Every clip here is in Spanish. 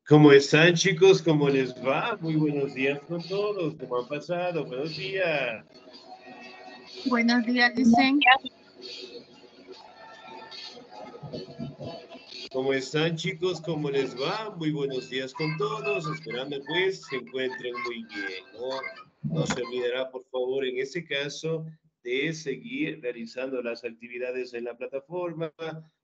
¿Cómo están, chicos? ¿Cómo les va? Muy buenos días con todos. ¿Cómo han pasado? Buenos días. Buenos días, Licen. ¿Cómo están, chicos? ¿Cómo les va? Muy buenos días con todos. Esperando, pues, se encuentren muy bien, ¿no? No se olvidará, por favor, en este caso, de seguir realizando las actividades en la plataforma.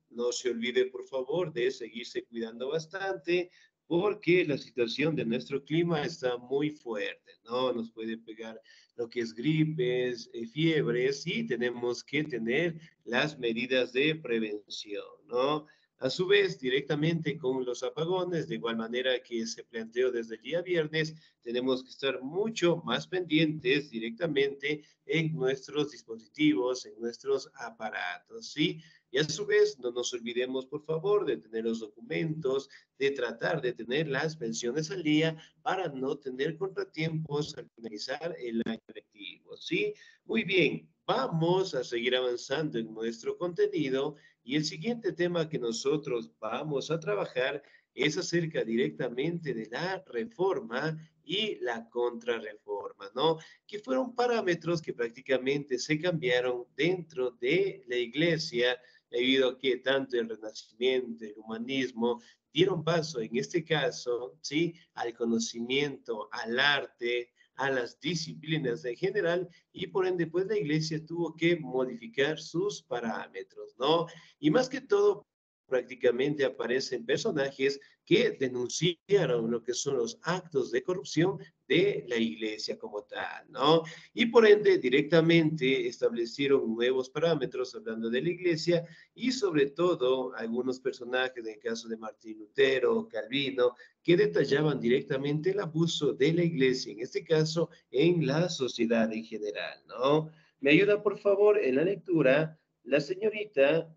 No se olvide, por favor, de seguirse cuidando bastante, porque la situación de nuestro clima está muy fuerte, ¿no? Nos puede pegar lo que es gripes, fiebres, y tenemos que tener las medidas de prevención, ¿no? A su vez, directamente con los apagones, de igual manera que se planteó desde el día viernes, tenemos que estar mucho más pendientes directamente en nuestros dispositivos, en nuestros aparatos, ¿sí? Y a su vez, no nos olvidemos, por favor, de tener los documentos, de tratar de tener las pensiones al día para no tener contratiempos al finalizar el año lectivo, ¿sí? Muy bien, vamos a seguir avanzando en nuestro contenido y el siguiente tema que nosotros vamos a trabajar es acerca directamente de la reforma y la contrarreforma, ¿no? Que fueron parámetros que prácticamente se cambiaron dentro de la iglesia debido a que tanto el Renacimiento, el humanismo, dieron paso en este caso, ¿sí? Al conocimiento, al arte, a las disciplinas en general y por ende pues la iglesia tuvo que modificar sus parámetros, ¿no? Y más que todo, prácticamente aparecen personajes que denunciaron lo que son los actos de corrupción de la iglesia como tal, ¿no? Y por ende, directamente establecieron nuevos parámetros hablando de la iglesia y sobre todo algunos personajes, en el caso de Martín Lutero, Calvino, que detallaban directamente el abuso de la iglesia, en este caso en la sociedad en general, ¿no? Me ayuda, por favor, en la lectura la señorita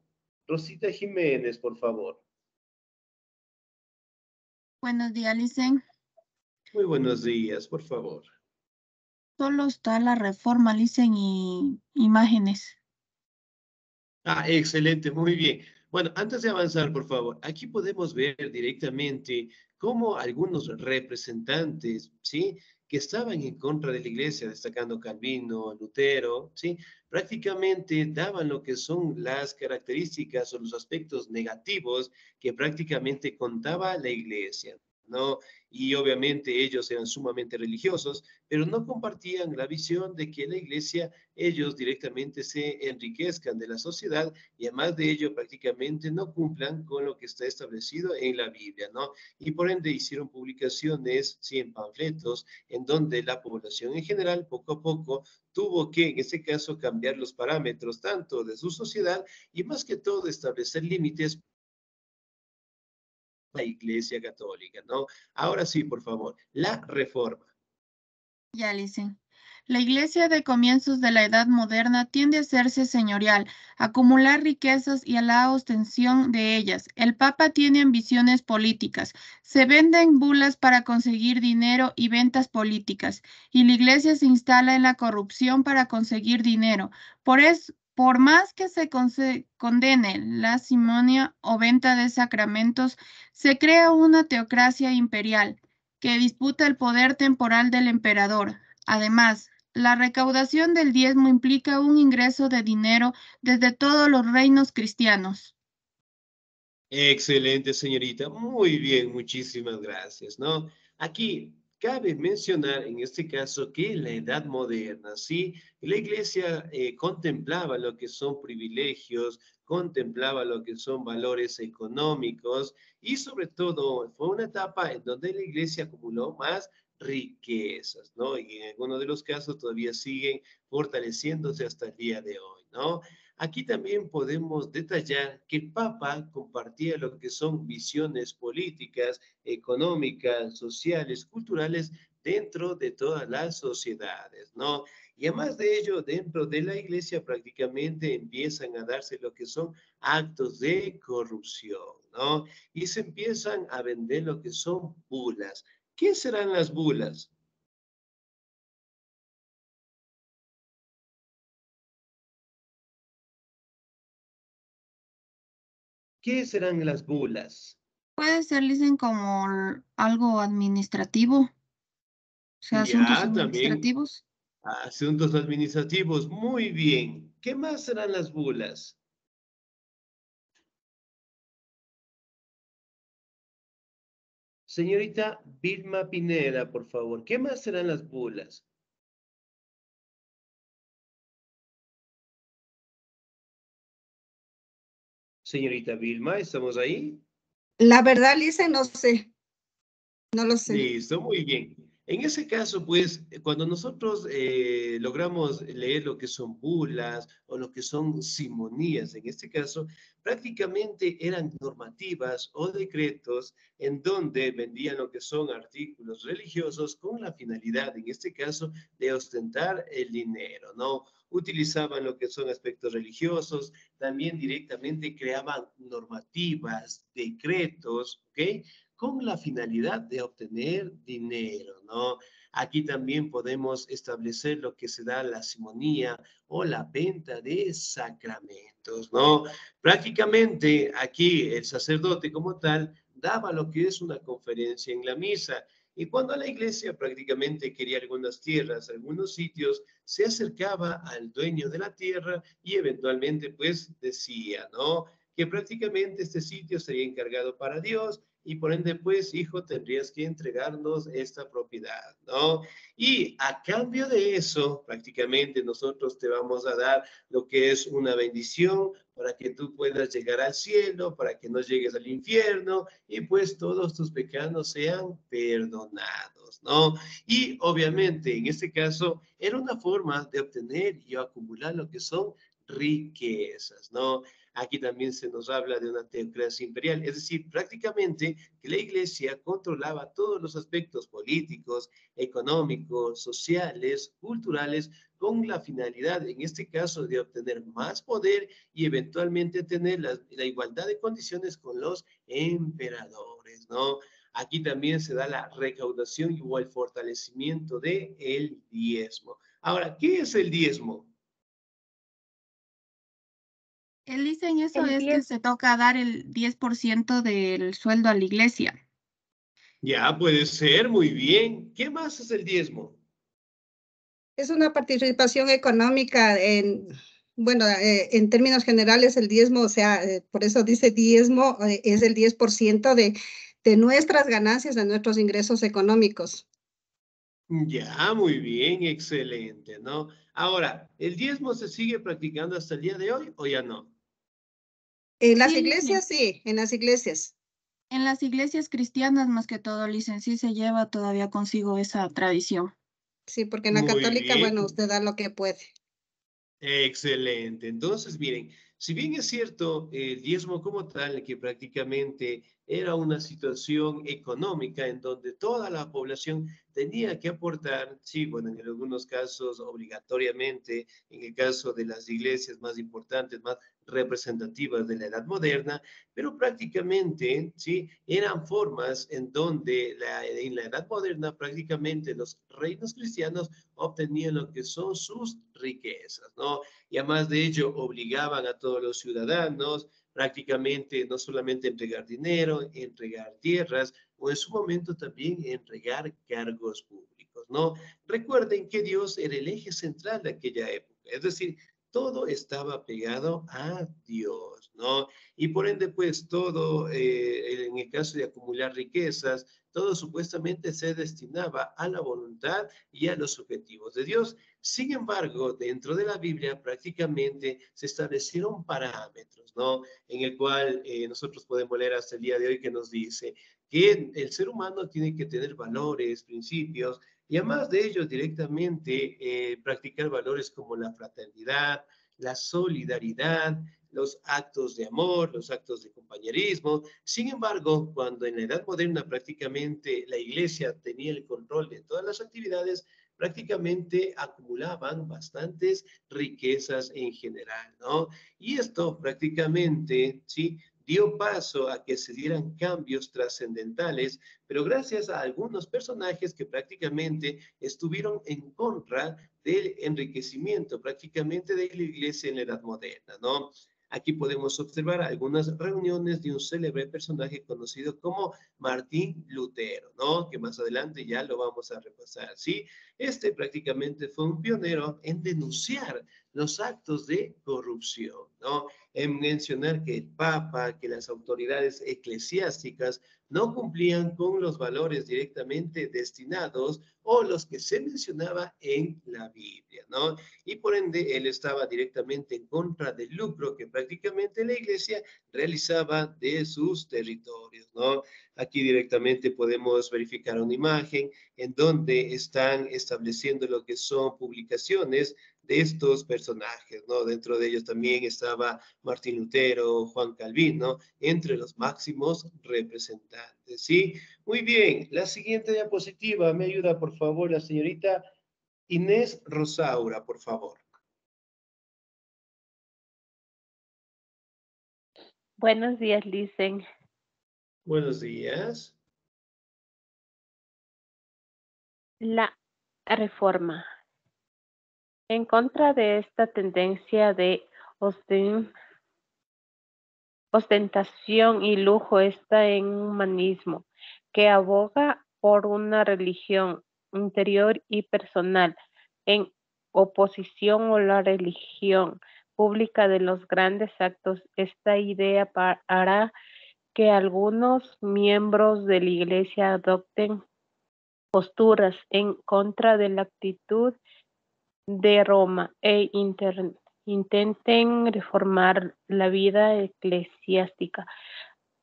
Rosita Jiménez, por favor. Buenos días, Licen. Muy buenos días, por favor. Solo está la reforma, Licen, y imágenes. Ah, excelente, muy bien. Bueno, antes de avanzar, por favor, aquí podemos ver directamente cómo algunos representantes, ¿sí? Que estaban en contra de la iglesia, destacando Calvino, Lutero, ¿sí? Prácticamente daban lo que son las características o los aspectos negativos que prácticamente contaba la iglesia, ¿no? Y obviamente ellos eran sumamente religiosos, pero no compartían la visión de que la iglesia ellos directamente se enriquezcan de la sociedad y además de ello prácticamente no cumplan con lo que está establecido en la Biblia, ¿no? Y por ende hicieron publicaciones, sí, en panfletos, en donde la población en general poco a poco tuvo que, en este caso, cambiar los parámetros tanto de su sociedad y más que todo establecer límites para la Iglesia Católica, ¿no? Ahora sí, por favor, la reforma. Ya, Licen. La iglesia de comienzos de la Edad Moderna tiende a hacerse señorial, a acumular riquezas y a la ostensión de ellas. El Papa tiene ambiciones políticas. Se venden bulas para conseguir dinero y ventas políticas, y la iglesia se instala en la corrupción para conseguir dinero. Por más que se condene la simonia o venta de sacramentos, se crea una teocracia imperial que disputa el poder temporal del emperador. Además, la recaudación del diezmo implica un ingreso de dinero desde todos los reinos cristianos. Excelente, señorita. Muy bien, muchísimas gracias, ¿no? Aquí cabe mencionar en este caso que en la Edad Moderna, ¿sí? La Iglesia contemplaba lo que son privilegios, contemplaba lo que son valores económicos y sobre todo fue una etapa en donde la Iglesia acumuló más riquezas, ¿no? Y en algunos de los casos todavía siguen fortaleciéndose hasta el día de hoy, ¿no? Aquí también podemos detallar que el Papa compartía lo que son visiones políticas, económicas, sociales, culturales dentro de todas las sociedades, ¿no? Y además de ello, dentro de la iglesia prácticamente empiezan a darse lo que son actos de corrupción, ¿no? Y se empiezan a vender lo que son bulas. ¿Qué serán las bulas? ¿Qué serán las bulas? Puede ser, dicen, como algo administrativo, o sea, asuntos Ya, también administrativos. asuntos administrativos. Muy bien. ¿Qué más serán las bulas? Señorita Vilma Pineda, por favor. ¿Qué más serán las bulas? Señorita Vilma, ¿estamos ahí? La verdad, Lisa, no sé, no lo sé. Listo, muy bien. En ese caso, pues, cuando nosotros logramos leer lo que son bulas o lo que son simonías, en este caso, prácticamente eran normativas o decretos en donde vendían lo que son artículos religiosos con la finalidad, en este caso, de ostentar el dinero, ¿no? Utilizaban lo que son aspectos religiosos, también directamente creaban normativas, decretos, ¿ok? Con la finalidad de obtener dinero, ¿no? Aquí también podemos establecer lo que se da la simonía o la venta de sacramentos, ¿no? Prácticamente aquí el sacerdote como tal daba lo que es una conferencia en la misa. Y cuando la iglesia prácticamente quería algunas tierras, algunos sitios, se acercaba al dueño de la tierra y eventualmente pues decía, ¿no? Que prácticamente este sitio sería encargado para Dios y por ende, pues, hijo, tendrías que entregarnos esta propiedad, ¿no? Y a cambio de eso, prácticamente nosotros te vamos a dar lo que es una bendición para que tú puedas llegar al cielo, para que no llegues al infierno y pues todos tus pecados sean perdonados, ¿no? Y obviamente, en este caso, era una forma de obtener y acumular lo que son riquezas, ¿no? Aquí también se nos habla de una teocracia imperial, es decir, prácticamente que la iglesia controlaba todos los aspectos políticos, económicos, sociales, culturales, con la finalidad, en este caso, de obtener más poder y eventualmente tener la igualdad de condiciones con los emperadores, ¿no? Aquí también se da la recaudación o el fortalecimiento del diezmo. Ahora, ¿qué es el diezmo? Él dice en eso El es que 10 se toca dar el 10% del sueldo a la iglesia. Ya puede ser, muy bien. ¿Qué más es el diezmo? es una participación económica bueno, en términos generales el diezmo, o sea, por eso dice diezmo, es el 10% de nuestras ganancias, de nuestros ingresos económicos. Ya, muy bien, excelente, ¿no? Ahora, ¿el diezmo se sigue practicando hasta el día de hoy o ya no? En las Sí, Licen, iglesias, sí, en las iglesias. en las iglesias cristianas más que todo, Licen, sí se lleva todavía consigo esa tradición. Sí, porque en la Muy católica, bueno, bien. usted da lo que puede. Excelente. Entonces, miren, si bien es cierto, el diezmo como tal, que prácticamente era una situación económica en donde toda la población tenía que aportar, sí, bueno, en algunos casos obligatoriamente, en el caso de las iglesias más importantes, más representativas de la edad moderna, pero prácticamente, sí, eran formas en donde en la edad moderna prácticamente los reinos cristianos obtenían lo que son sus riquezas, ¿no? Y además de ello, obligaban a todos los ciudadanos prácticamente no solamente a entregar dinero, entregar tierras o en su momento también entregar cargos públicos, ¿no? Recuerden que Dios era el eje central de aquella época, es decir, todo estaba pegado a Dios, ¿no? Y por ende, pues todo, en el caso de acumular riquezas, todo supuestamente se destinaba a la voluntad y a los objetivos de Dios. Sin embargo, dentro de la Biblia prácticamente se establecieron parámetros, ¿no? En el cual nosotros podemos leer hasta el día de hoy que nos dice que el ser humano tiene que tener valores, principios, y además de ello directamente practicar valores como la fraternidad, la solidaridad, los actos de amor, los actos de compañerismo. Sin embargo, cuando en la edad moderna prácticamente la iglesia tenía el control de todas las actividades, prácticamente acumulaban bastantes riquezas en general, ¿no? Y esto prácticamente, ¿sí? Dio paso a que se dieran cambios trascendentales, pero gracias a algunos personajes que prácticamente estuvieron en contra del enriquecimiento prácticamente de la iglesia en la edad moderna, ¿no? Aquí podemos observar algunas reuniones de un célebre personaje conocido como Martín Lutero, ¿no? Que más adelante ya lo vamos a repasar, ¿sí? Este prácticamente fue un pionero en denunciar los actos de corrupción, ¿no? En mencionar que el Papa, que las autoridades eclesiásticas no cumplían con los valores directamente destinados o los que se mencionaba en la Biblia, ¿no? Y por ende, él estaba directamente en contra del lucro que prácticamente la iglesia realizaba de sus territorios, ¿no? Aquí directamente podemos verificar una imagen en donde están estableciendo lo que son publicaciones de estos personajes, ¿no? Dentro de ellos también estaba Martín Lutero, Juan Calvino, entre los máximos representantes, ¿sí? Muy bien, la siguiente diapositiva, me ayuda por favor la señorita Inés Rosaura, por favor. Buenos días, Licen. Buenos días. La reforma. En contra de esta tendencia de ostentación y lujo está en un humanismo que aboga por una religión interior y personal en oposición a la religión pública de los grandes actos. Esta idea hará que algunos miembros de la Iglesia adopten posturas en contra de la actitud de Roma e intenten reformar la vida eclesiástica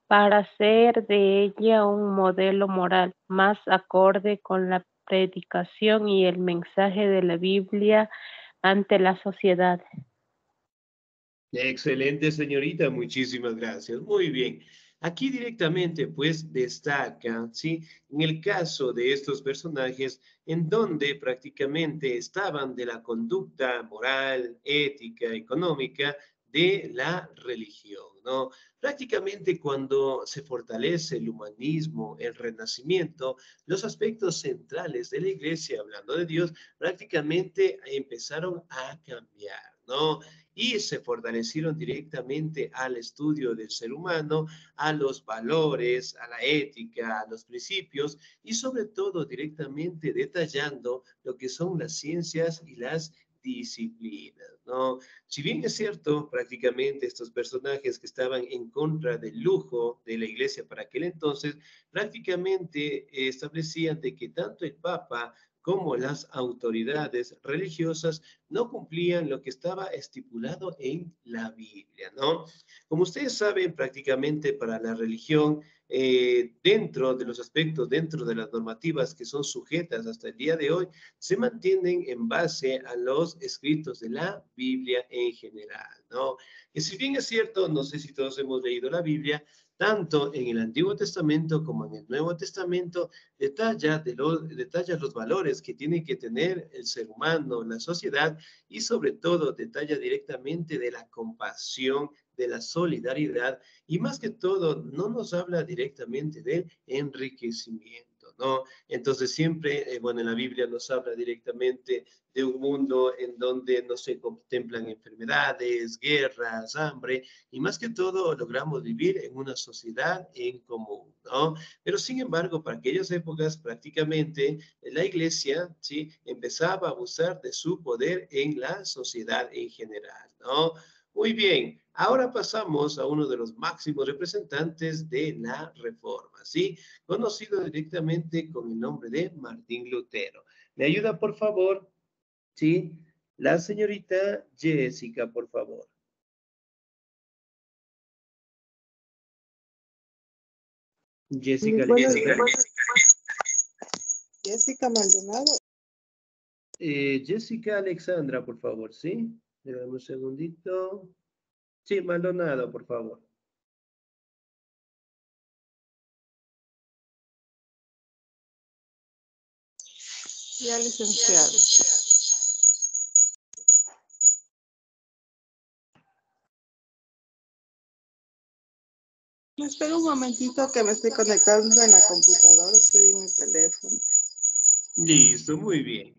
para hacer de ella un modelo moral más acorde con la predicación y el mensaje de la Biblia ante la sociedad. Excelente, señorita, muchísimas gracias. Muy bien. Aquí directamente, pues, destaca, ¿sí? En el caso de estos personajes, en donde prácticamente estaban de la conducta moral, ética, económica de la religión, ¿no? Prácticamente cuando se fortalece el humanismo, el renacimiento, los aspectos centrales de la iglesia, hablando de Dios, prácticamente empezaron a cambiar, ¿no? Y se fortalecieron directamente al estudio del ser humano, a los valores, a la ética, a los principios y sobre todo directamente detallando lo que son las ciencias y las disciplinas, ¿no? Si bien es cierto, prácticamente estos personajes que estaban en contra del lujo de la iglesia para aquel entonces, prácticamente establecían de que tanto el Papa como las autoridades religiosas no cumplían lo que estaba estipulado en la Biblia, ¿no? Como ustedes saben, prácticamente para la religión, dentro de los aspectos, dentro de las normativas que son sujetas hasta el día de hoy, se mantienen en base a los escritos de la Biblia en general, ¿no? Que si bien es cierto, no sé si todos hemos leído la Biblia, tanto en el Antiguo Testamento como en el Nuevo Testamento, detalla los valores que tiene que tener el ser humano, la sociedad, y sobre todo detalla directamente de la compasión, de la solidaridad y más que todo no nos habla directamente del enriquecimiento, ¿no? Entonces siempre, bueno, en la Biblia nos habla directamente de un mundo en donde no se contemplan enfermedades, guerras, hambre y más que todo logramos vivir en una sociedad en común, ¿no? Pero sin embargo, para aquellas épocas prácticamente la iglesia, ¿sí? Empezaba a abusar de su poder en la sociedad en general, ¿no? Muy bien, ahora pasamos a uno de los máximos representantes de la Reforma, ¿sí? Conocido directamente con el nombre de Martín Lutero. ¿Me ayuda, por favor? ¿Sí? La señorita Jessica, por favor. Jessica, Jessica Maldonado. Jessica Alexandra, por favor, ¿sí? Dame un segundito. Sí, Maldonado, por favor. Ya, licenciado. Me espera un momentito que me estoy conectando en la computadora, estoy en el teléfono. Listo, muy bien.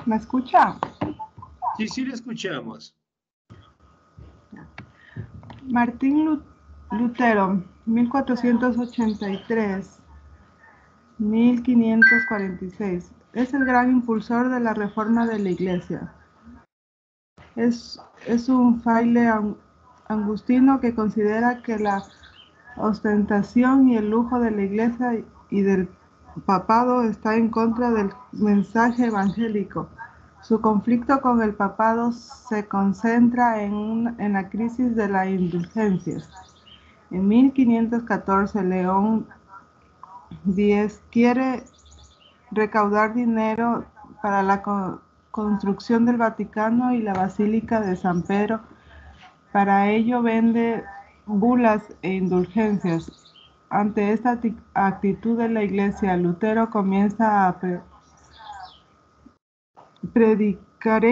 ¿Me escucha? Sí, sí, le escuchamos. Martín Lutero, 1483-1546. Es el gran impulsor de la reforma de la Iglesia. Es un fraile agustino que considera que la ostentación y el lujo de la Iglesia y del papado está en contra del mensaje evangélico. Su conflicto con el papado se concentra en la crisis de las indulgencias. En 1514, León X quiere recaudar dinero para la construcción del Vaticano y la Basílica de San Pedro. Para ello vende bulas e indulgencias. Ante esta actitud de la Iglesia, Lutero comienza a predicar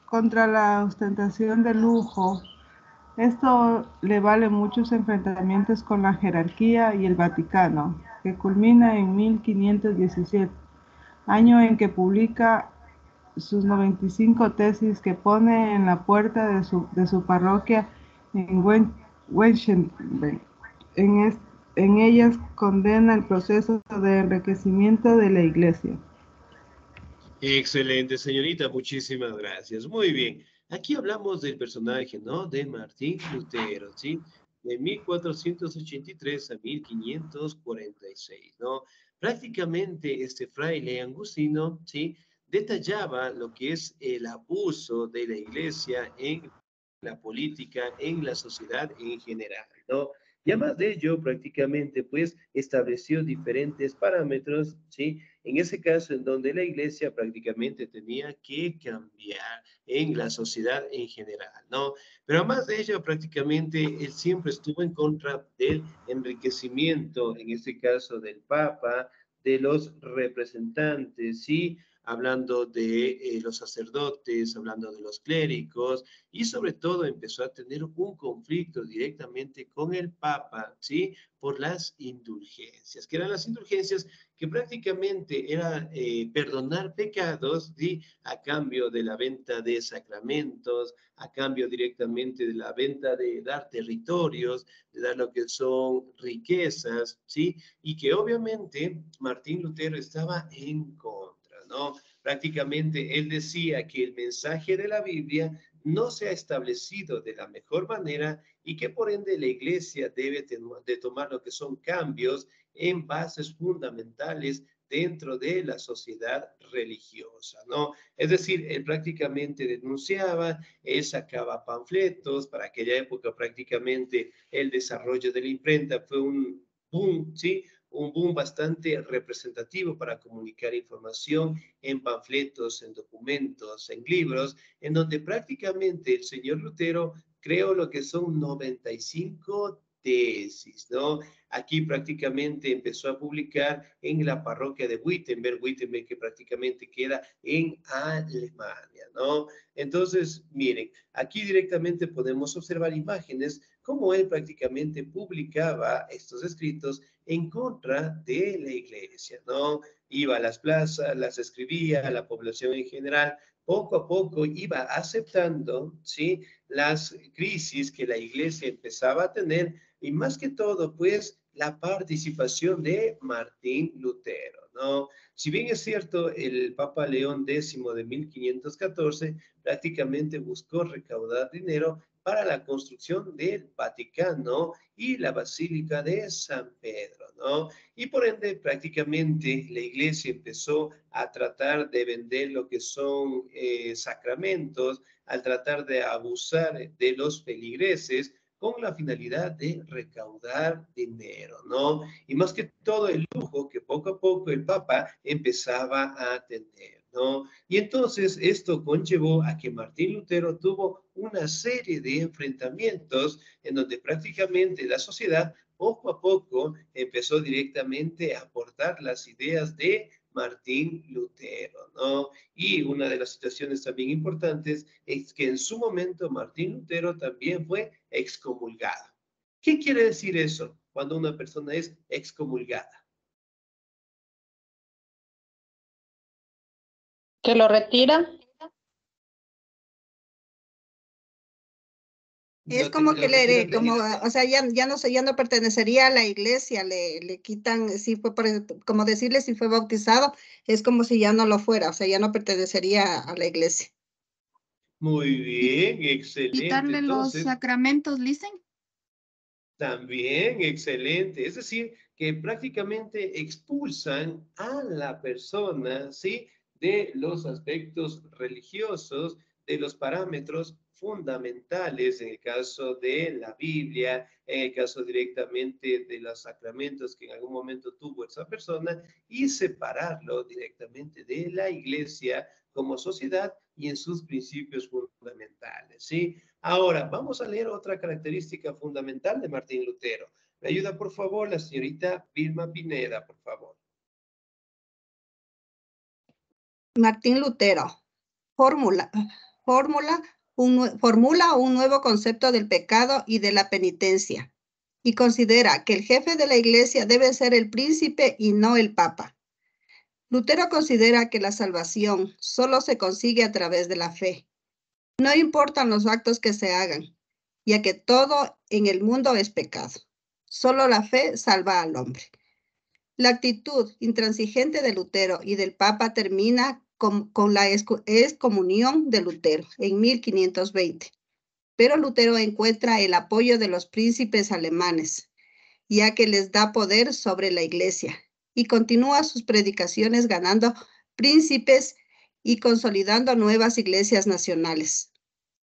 contra la ostentación del lujo. Esto le vale muchos enfrentamientos con la jerarquía y el Vaticano, que culmina en 1517, año en que publica sus 95 tesis que pone en la puerta de su parroquia en Weinstein. En ellas condena el proceso de enriquecimiento de la Iglesia. Excelente, señorita, muchísimas gracias. Muy bien. Aquí hablamos del personaje, ¿no? De Martín Lutero, ¿sí? De 1483 a 1546, ¿no? Prácticamente este fraile agustino, ¿sí? Detallaba lo que es el abuso de la iglesia en la política, en la sociedad en general, ¿no? Y además de ello, prácticamente, pues, estableció diferentes parámetros, ¿sí? En ese caso, en donde la iglesia prácticamente tenía que cambiar en la sociedad en general, ¿no? Pero además de ello, prácticamente, él siempre estuvo en contra del enriquecimiento, en este caso del Papa, de los representantes, ¿sí? Hablando de los sacerdotes, hablando de los clérigos, y sobre todo empezó a tener un conflicto directamente con el Papa, ¿sí? Por las indulgencias, que eran las indulgencias que prácticamente era perdonar pecados, ¿sí? A cambio de la venta de sacramentos, a cambio directamente de la venta de dar territorios, de dar lo que son riquezas, ¿sí? Y que obviamente Martín Lutero estaba en contra, ¿no? Prácticamente él decía que el mensaje de la Biblia no se ha establecido de la mejor manera y que por ende la iglesia debe de tomar lo que son cambios en bases fundamentales dentro de la sociedad religiosa, ¿no? Es decir, él prácticamente denunciaba, él sacaba panfletos, para aquella época prácticamente el desarrollo de la imprenta fue un boom, ¿sí? Un boom bastante representativo para comunicar información en panfletos, en documentos, en libros, en donde prácticamente el señor Lutero creó lo que son 95 tesis, ¿no? Aquí prácticamente empezó a publicar en la parroquia de Wittenberg, que prácticamente queda en Alemania, ¿no? Entonces, miren, aquí directamente podemos observar imágenes cómo él prácticamente publicaba estos escritos en contra de la iglesia, ¿no? Iba a las plazas, las escribía a la población en general, poco a poco iba aceptando, ¿sí? Las crisis que la iglesia empezaba a tener y más que todo, pues, la participación de Martín Lutero, ¿no? Si bien es cierto, el Papa León X de 1514 prácticamente buscó recaudar dinero para la construcción del Vaticano y la Basílica de San Pedro, ¿no? Y por ende, prácticamente la iglesia empezó a tratar de vender lo que son sacramentos, al tratar de abusar de los feligreses con la finalidad de recaudar dinero, ¿no? Y más que todo el lujo que poco a poco el Papa empezaba a tener, ¿no? Y entonces esto conllevó a que Martín Lutero tuvo una serie de enfrentamientos en donde prácticamente la sociedad poco a poco empezó directamente a aportar las ideas de Martín Lutero, ¿no? Y una de las situaciones también importantes es que en su momento Martín Lutero también fue excomulgado. ¿Qué quiere decir eso cuando una persona es excomulgada? ¿Que lo retira? Es Lo, como que lo retiran de... como, o sea, ya no pertenecería a la iglesia, le quitan, si fue como decirle si fue bautizado, es como si ya no lo fuera, o sea, ya no pertenecería a la iglesia. Muy bien, excelente. Quitarle los Entonces, sacramentos, dicen. también excelente. Es decir, que prácticamente expulsan a la persona, ¿sí? De los aspectos religiosos, de los parámetros fundamentales, en el caso de la Biblia, en el caso directamente de los sacramentos que en algún momento tuvo esa persona, y separarlo directamente de la iglesia como sociedad y en sus principios fundamentales, ¿sí? Ahora, vamos a leer otra característica fundamental de Martín Lutero. Me ayuda, por favor, la señorita Vilma Pineda, por favor. Martín Lutero formula un nuevo concepto del pecado y de la penitencia, y considera que el jefe de la iglesia debe ser el príncipe y no el papa. Lutero considera que la salvación solo se consigue a través de la fe. No importan los actos que se hagan, ya que todo en el mundo es pecado. Solo la fe salva al hombre. La actitud intransigente de Lutero y del Papa termina con la excomunión de Lutero en 1520. Pero Lutero encuentra el apoyo de los príncipes alemanes, ya que les da poder sobre la iglesia, y continúa sus predicaciones ganando príncipes y consolidando nuevas iglesias nacionales.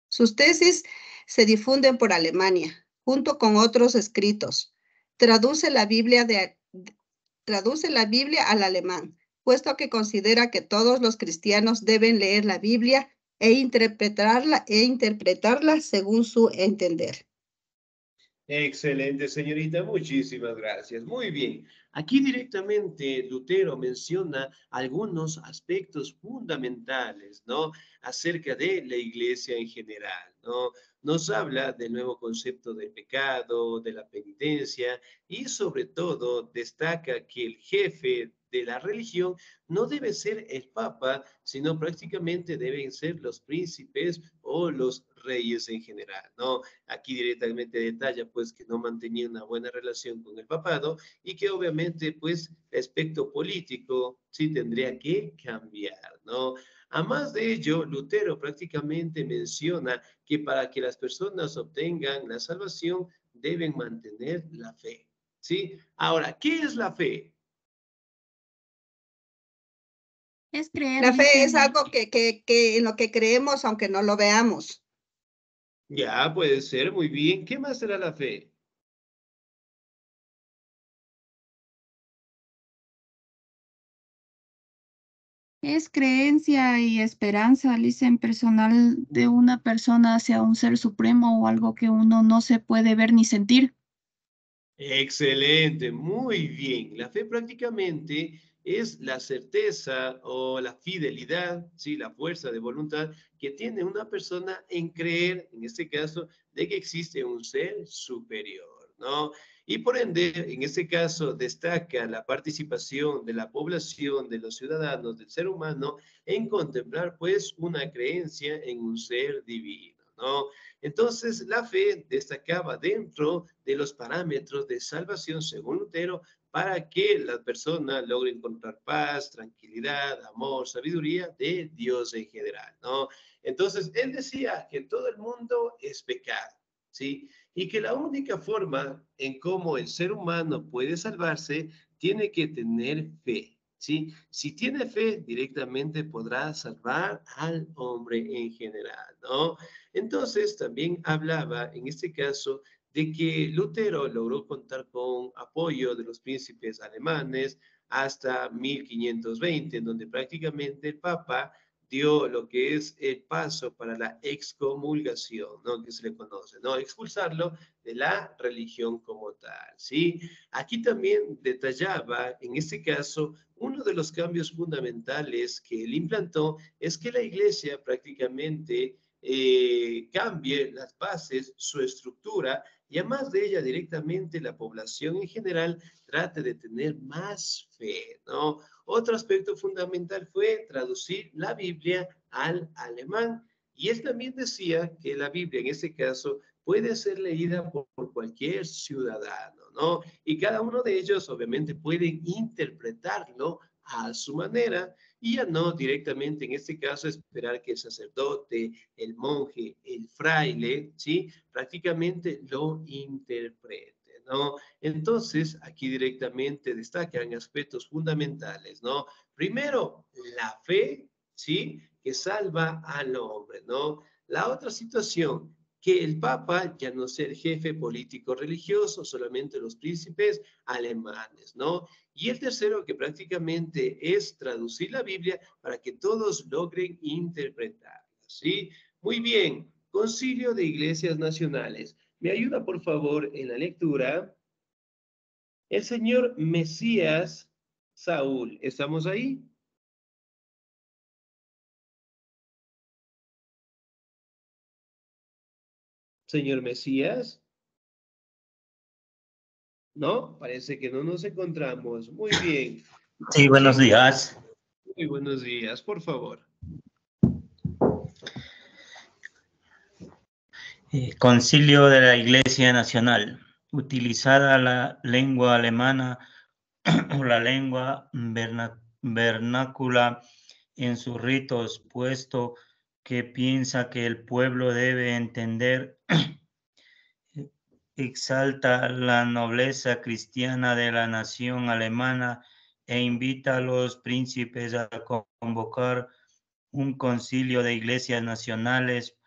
Sus tesis se difunden por Alemania, junto con otros escritos. Traduce la Biblia al alemán, puesto que considera que todos los cristianos deben leer la Biblia e interpretarla según su entender. Excelente, señorita. Muchísimas gracias. Muy bien. Aquí directamente Lutero menciona algunos aspectos fundamentales, ¿no? Acerca de la iglesia en general, ¿no? Nos habla del nuevo concepto del pecado, de la penitencia y sobre todo destaca que el jefe de la religión no debe ser el papa, sino prácticamente deben ser los príncipes o los reyes en general, ¿no? Aquí directamente detalla pues que no mantenía una buena relación con el papado y que obviamente pues el aspecto político sí tendría que cambiar, ¿no? A más de ello, Lutero prácticamente menciona que para que las personas obtengan la salvación deben mantener la fe, ¿sí? Ahora, ¿qué es la fe? Es creer, La fe es dicen. algo que en lo que creemos aunque no lo veamos. Ya, puede ser, muy bien. ¿Qué más será la fe? Es creencia y esperanza, dicen, personal de una persona hacia un ser supremo o algo que uno no se puede ver ni sentir. Excelente, muy bien. La fe prácticamente es la certeza o la fidelidad, sí, la fuerza de voluntad que tiene una persona en creer, en este caso, de que existe un ser superior, ¿no? Y por ende, en este caso, destaca la participación de la población, de los ciudadanos, del ser humano, en contemplar, pues, una creencia en un ser divino, ¿no? Entonces, la fe destacaba dentro de los parámetros de salvación, según Lutero, para que la persona logre encontrar paz, tranquilidad, amor, sabiduría de Dios en general, ¿no? Entonces, él decía que todo el mundo es pecado, ¿sí? Y que la única forma en cómo el ser humano puede salvarse tiene que tener fe, ¿sí? Si tiene fe, directamente podrá salvar al hombre en general, ¿no? Entonces, también hablaba, en este caso, de que Lutero logró contar con apoyo de los príncipes alemanes hasta 1520, en donde prácticamente el Papa dio lo que es el paso para la excomulgación, ¿no? Que se le conoce, ¿no? Expulsarlo de la religión como tal, ¿sí? Aquí también detallaba, en este caso, uno de los cambios fundamentales que él implantó es que la iglesia prácticamente cambie las bases, su estructura, Y además de ella, directamente la población en general trate de tener más fe, ¿no? Otro aspecto fundamental fue traducir la Biblia al alemán. Y él también decía que la Biblia, en este caso, puede ser leída por cualquier ciudadano, ¿no? Y cada uno de ellos, obviamente, pueden interpretarlo a su manera y ya no directamente, en este caso, esperar que el sacerdote, el monje, el fraile, ¿sí? Prácticamente lo interprete, ¿no? Entonces, aquí directamente destacan aspectos fundamentales, ¿no? Primero, la fe, ¿sí? Que salva al hombre, ¿no? La otra situación, que el Papa ya no sea el jefe político religioso, solamente los príncipes alemanes, ¿no? Y el tercero, que prácticamente es traducir la Biblia para que todos logren interpretarla, ¿sí? Muy bien, Concilio de Iglesias Nacionales. ¿Me ayuda, por favor, en la lectura? El señor Mesías Saúl. ¿Estamos ahí? Señor Mesías. No, parece que no nos encontramos. Muy bien. Sí, buenos días. Muy buenos días, por favor. Concilio de la Iglesia Nacional. Utilizada la lengua alemana o la lengua vernácula en sus ritos, puesto que piensa que el pueblo debe entender, exalta la nobleza cristiana de la nación alemana e invita a los príncipes a convocar un concilio de iglesias nacionales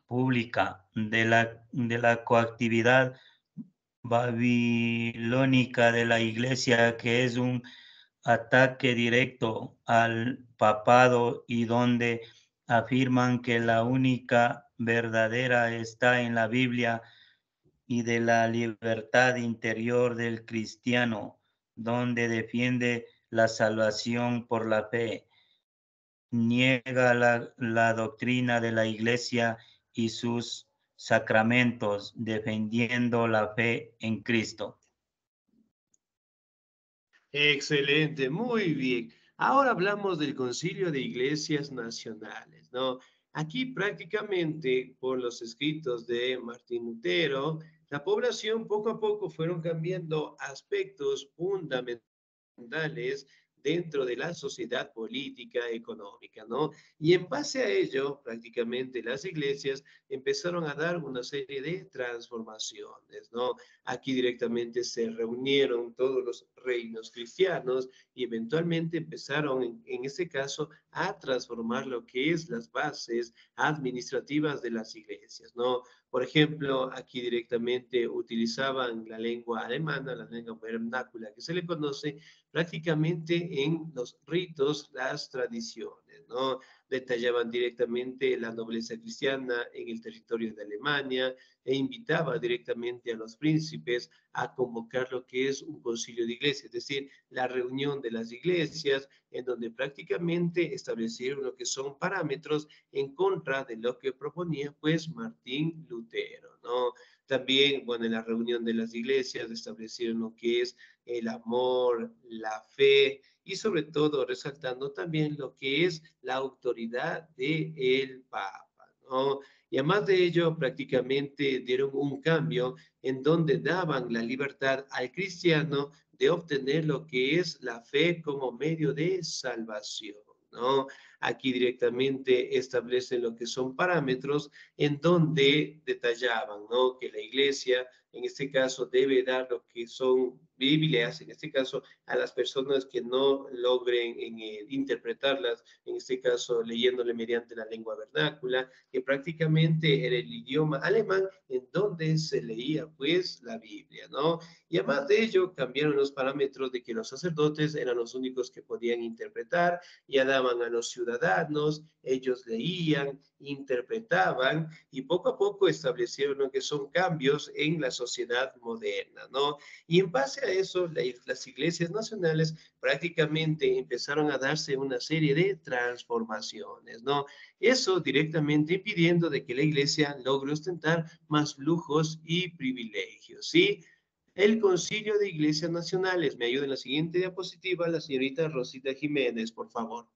pública de la coactividad babilónica de la iglesia, que es un ataque directo al papado y donde afirman que la única verdadera está en la Biblia y de la libertad interior del cristiano, donde defiende la salvación por la fe, niega la doctrina de la iglesia y sus sacramentos, defendiendo la fe en Cristo. Excelente, muy bien. Ahora hablamos del Concilio de Iglesias Nacionales, ¿no? Aquí prácticamente por los escritos de Martín Lutero, la población poco a poco fueron cambiando aspectos fundamentales dentro de la sociedad política económica, ¿no? Y en base a ello, prácticamente las iglesias empezaron a dar una serie de transformaciones, ¿no? Aquí directamente se reunieron todos los reinos cristianos y eventualmente empezaron, en este caso, a transformar lo que es las bases administrativas de las iglesias, ¿no? Por ejemplo, aquí directamente utilizaban la lengua alemana, la lengua vernácula que se le conoce, prácticamente en los ritos, las tradiciones, ¿no? Detallaban directamente la nobleza cristiana en el territorio de Alemania e invitaba directamente a los príncipes a convocar lo que es un concilio de iglesias, es decir, la reunión de las iglesias en donde prácticamente establecieron lo que son parámetros en contra de lo que proponía pues Martín Lutero, ¿no? También, bueno, en la reunión de las iglesias establecieron lo que es el amor, la fe y sobre todo resaltando también lo que es la autoridad del Papa, ¿no? Y además de ello, prácticamente dieron un cambio en donde daban la libertad al cristiano de obtener lo que es la fe como medio de salvación, ¿no? Aquí directamente establecen lo que son parámetros en donde detallaban, ¿no? Que la iglesia, en este caso, debe dar lo que son Biblias, en este caso, a las personas que no logren interpretarlas, en este caso, leyéndole mediante la lengua vernácula, que prácticamente era el idioma alemán en donde se leía, pues, la Biblia, ¿no? Y además de ello, cambiaron los parámetros de que los sacerdotes eran los únicos que podían interpretar, ya daban a los ciudadanos ciudadanos, ellos leían, interpretaban y poco a poco establecieron lo que son cambios en la sociedad moderna, ¿no? Y en base a eso, las iglesias nacionales prácticamente empezaron a darse una serie de transformaciones, ¿no? Eso directamente impidiendo de que la iglesia logre ostentar más lujos y privilegios, ¿sí? El Concilio de Iglesias Nacionales. Me ayuda en la siguiente diapositiva la señorita Rosita Jiménez, por favor.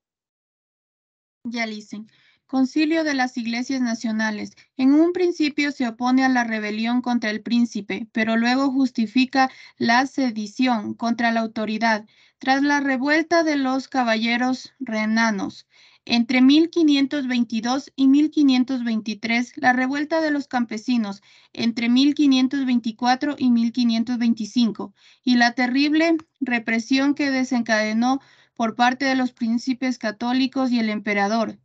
Ya dicen. Concilio de las Iglesias Nacionales. En un principio se opone a la rebelión contra el príncipe, pero luego justifica la sedición contra la autoridad. Tras la revuelta de los caballeros renanos, entre 1522 y 1523, la revuelta de los campesinos, entre 1524 y 1525, y la terrible represión que desencadenó por parte de los príncipes católicos y el emperador.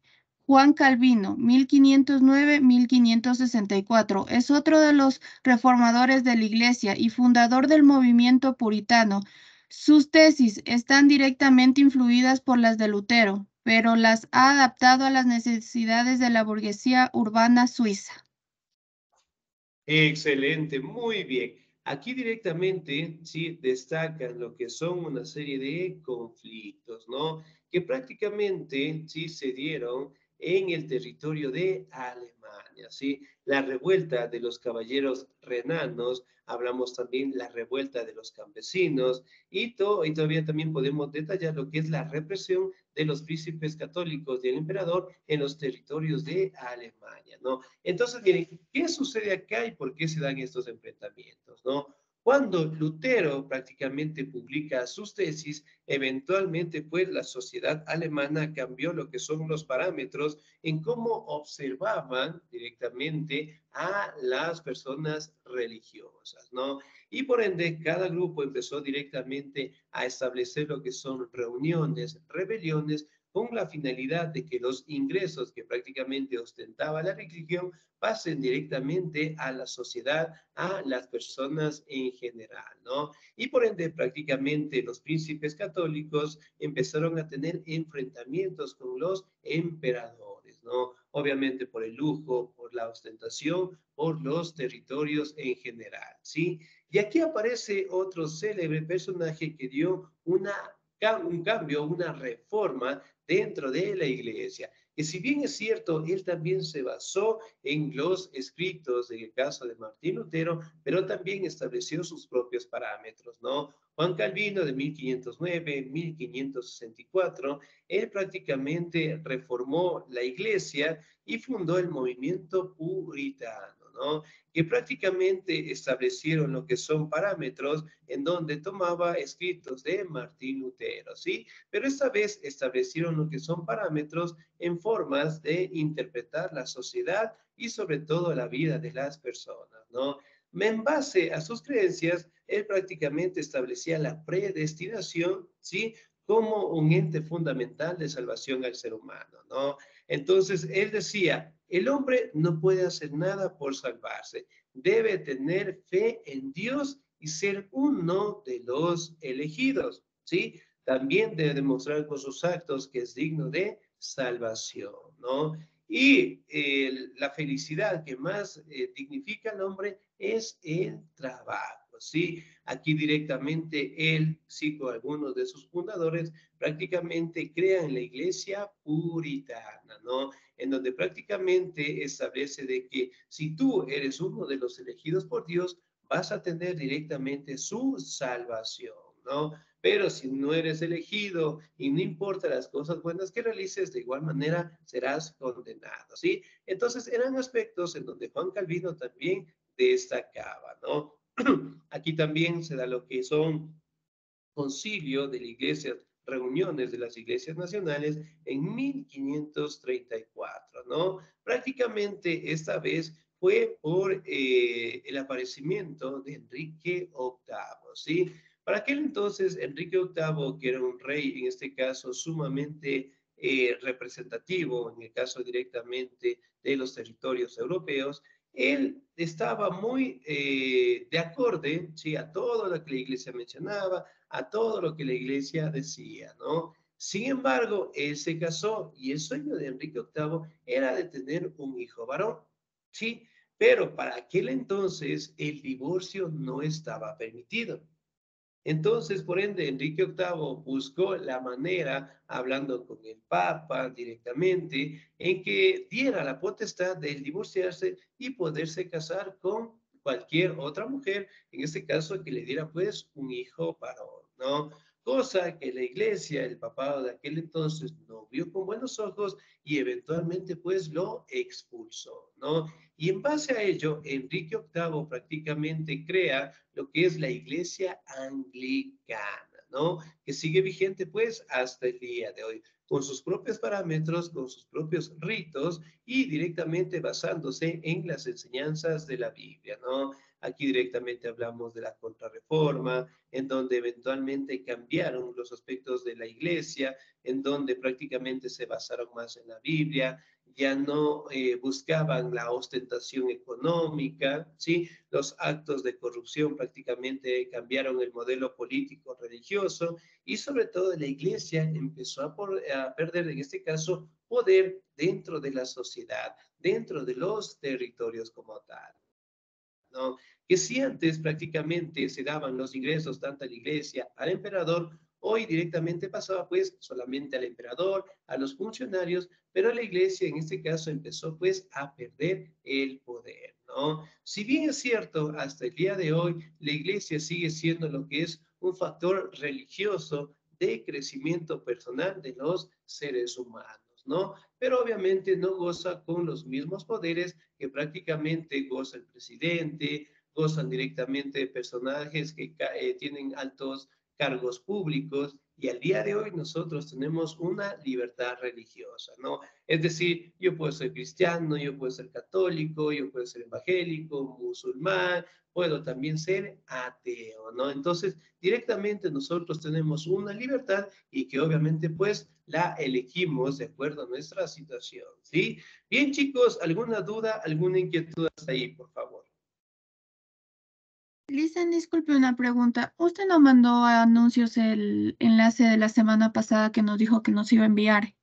Juan Calvino, 1509-1564, es otro de los reformadores de la Iglesia y fundador del movimiento puritano. Sus tesis están directamente influidas por las de Lutero, pero las ha adaptado a las necesidades de la burguesía urbana suiza. Excelente, muy bien. Aquí directamente, sí, destacan lo que son una serie de conflictos, ¿no? Que prácticamente, sí, se dieron en el territorio de Alemania, ¿sí? La revuelta de los caballeros renanos, hablamos también la revuelta de los campesinos y todavía también podemos detallar lo que es la represión de los príncipes católicos del emperador en los territorios de Alemania, ¿no? Entonces, miren, ¿qué sucede acá y por qué se dan estos enfrentamientos, no? Cuando Lutero prácticamente publica sus tesis, eventualmente pues la sociedad alemana cambió lo que son los parámetros en cómo observaban directamente a las personas religiosas, ¿no? Y por ende, cada grupo empezó directamente a establecer lo que son reuniones, rebeliones, con la finalidad de que los ingresos que prácticamente ostentaba la religión pasen directamente a la sociedad, a las personas en general, ¿no? Y por ende, prácticamente los príncipes católicos empezaron a tener enfrentamientos con los emperadores, ¿no? Obviamente por el lujo, por la ostentación, por los territorios en general, ¿sí? Y aquí aparece otro célebre personaje que dio un cambio, una reforma dentro de la iglesia. Que si bien es cierto, él también se basó en los escritos, en el caso de Martín Lutero, pero también estableció sus propios parámetros, ¿no? Juan Calvino de 1509-1564, él prácticamente reformó la iglesia y fundó el movimiento puritano, ¿no? Que prácticamente establecieron lo que son parámetros en donde tomaba escritos de Martín Lutero, ¿sí? Pero esta vez establecieron lo que son parámetros en formas de interpretar la sociedad y sobre todo la vida de las personas, ¿no? En base a sus creencias, él prácticamente establecía la predestinación, ¿sí? Como un ente fundamental de salvación al ser humano, ¿no? Entonces, él decía, el hombre no puede hacer nada por salvarse, debe tener fe en Dios y ser uno de los elegidos, ¿sí? También debe demostrar con sus actos que es digno de salvación, ¿no? Y la felicidad que más dignifica al hombre es el trabajo, ¿sí? Aquí directamente él, sí, con algunos de sus fundadores, prácticamente crean la iglesia puritana, ¿no? En donde prácticamente establece de que si tú eres uno de los elegidos por Dios, vas a tener directamente su salvación, ¿no? Pero si no eres elegido y no importa las cosas buenas que realices, de igual manera serás condenado, ¿sí? Entonces eran aspectos en donde Juan Calvino también destacaba, ¿no? Aquí también se da lo que son concilio de la iglesia, reuniones de las iglesias nacionales en 1534, ¿no? Prácticamente esta vez fue por el aparecimiento de Enrique VIII, ¿sí? Para aquel entonces, Enrique VIII, que era un rey, en este caso, sumamente representativo, en el caso directamente de los territorios europeos, él estaba muy de acorde, ¿sí? A todo lo que la iglesia mencionaba, a todo lo que la iglesia decía, ¿no? Sin embargo, él se casó y el sueño de Enrique VIII era de tener un hijo varón, ¿sí? Pero para aquel entonces el divorcio no estaba permitido. Entonces, por ende, Enrique VIII buscó la manera, hablando con el Papa directamente, en que diera la potestad de divorciarse y poderse casar con cualquier otra mujer, en este caso que le diera pues un hijo varón, ¿no? Cosa que la iglesia, el papado de aquel entonces no vio con buenos ojos y eventualmente pues lo expulsó, ¿no? Y en base a ello, Enrique VIII prácticamente crea lo que es la iglesia anglicana, ¿no? Que sigue vigente pues hasta el día de hoy, con sus propios parámetros, con sus propios ritos y directamente basándose en las enseñanzas de la Biblia, ¿no? Aquí directamente hablamos de la contrarreforma, en donde eventualmente cambiaron los aspectos de la iglesia, en donde prácticamente se basaron más en la Biblia, ya no buscaban la ostentación económica, ¿sí? Los actos de corrupción prácticamente cambiaron el modelo político religioso y sobre todo la iglesia empezó a perder, en este caso, poder dentro de la sociedad, dentro de los territorios como tal, ¿no? Que si antes prácticamente se daban los ingresos tanto a la iglesia, al emperador, hoy directamente pasaba pues solamente al emperador, a los funcionarios, pero la iglesia en este caso empezó pues a perder el poder, ¿no? Si bien es cierto, hasta el día de hoy la iglesia sigue siendo lo que es un factor religioso de crecimiento personal de los seres humanos, ¿no? Pero obviamente no goza con los mismos poderes que prácticamente goza el presidente, gozan directamente de personajes que tienen altos cargos públicos y al día de hoy nosotros tenemos una libertad religiosa, ¿no? Es decir, yo puedo ser cristiano, yo puedo ser católico, yo puedo ser evangélico, musulmán, puedo también ser ateo, ¿no? Entonces, directamente nosotros tenemos una libertad y que obviamente pues la elegimos de acuerdo a nuestra situación, ¿sí? Bien, chicos, ¿alguna duda, alguna inquietud hasta ahí, por favor? Listen, disculpe una pregunta. ¿Usted no mandó a anuncios el enlace de la semana pasada que nos dijo que nos iba a enviar?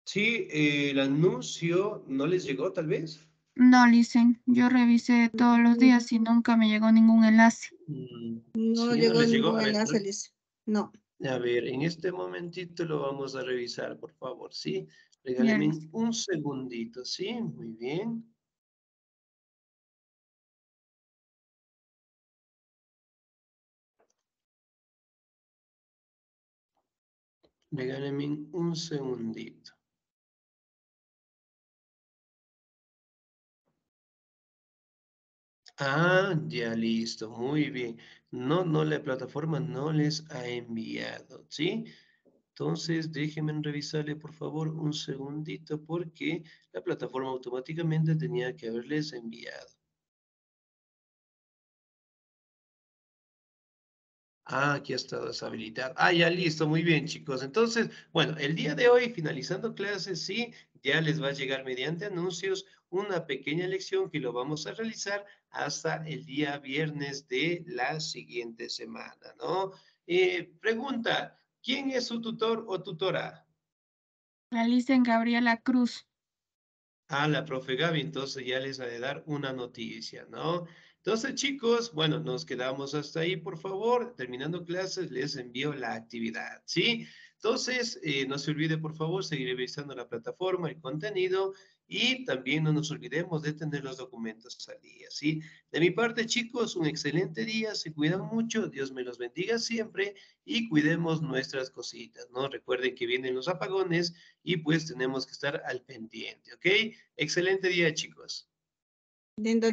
Sí, el anuncio no les llegó, tal vez. No, listen, yo revisé todos los días y nunca me llegó ningún enlace. No Sí, no llegó les llegó. ningún enlace, Liz. No. A ver, en este momentito lo vamos a revisar, por favor, ¿sí? Ya, Regálenme listo. un segundito, ¿sí? Muy bien. Regálenme un segundito. Ah, ya listo, muy bien. No, la plataforma no les ha enviado, ¿sí? Entonces, déjenme revisarle, por favor, un segundito, porque la plataforma automáticamente tenía que haberles enviado. Ah, aquí ha estado deshabilitado. Ah, ya listo, muy bien, chicos. Entonces, bueno, el día de hoy, finalizando clases, sí, ya les va a llegar mediante anuncios una pequeña lección que lo vamos a realizar hasta el día viernes de la siguiente semana, ¿no? Pregunta, ¿quién es su tutor o tutora? La listen Gabriela Cruz. A la profe Gaby, entonces ya les ha de dar una noticia, ¿no? Entonces, chicos, bueno, nos quedamos hasta ahí, por favor. Terminando clases, les envío la actividad, ¿sí? Entonces, no se olvide, por favor, seguir revisando la plataforma, el contenido y también no nos olvidemos de tener los documentos al día, ¿sí? De mi parte, chicos, un excelente día, se cuidan mucho, Dios me los bendiga siempre y cuidemos nuestras cositas, ¿no? Recuerden que vienen los apagones y pues tenemos que estar al pendiente, ¿ok? Excelente día, chicos. Lindo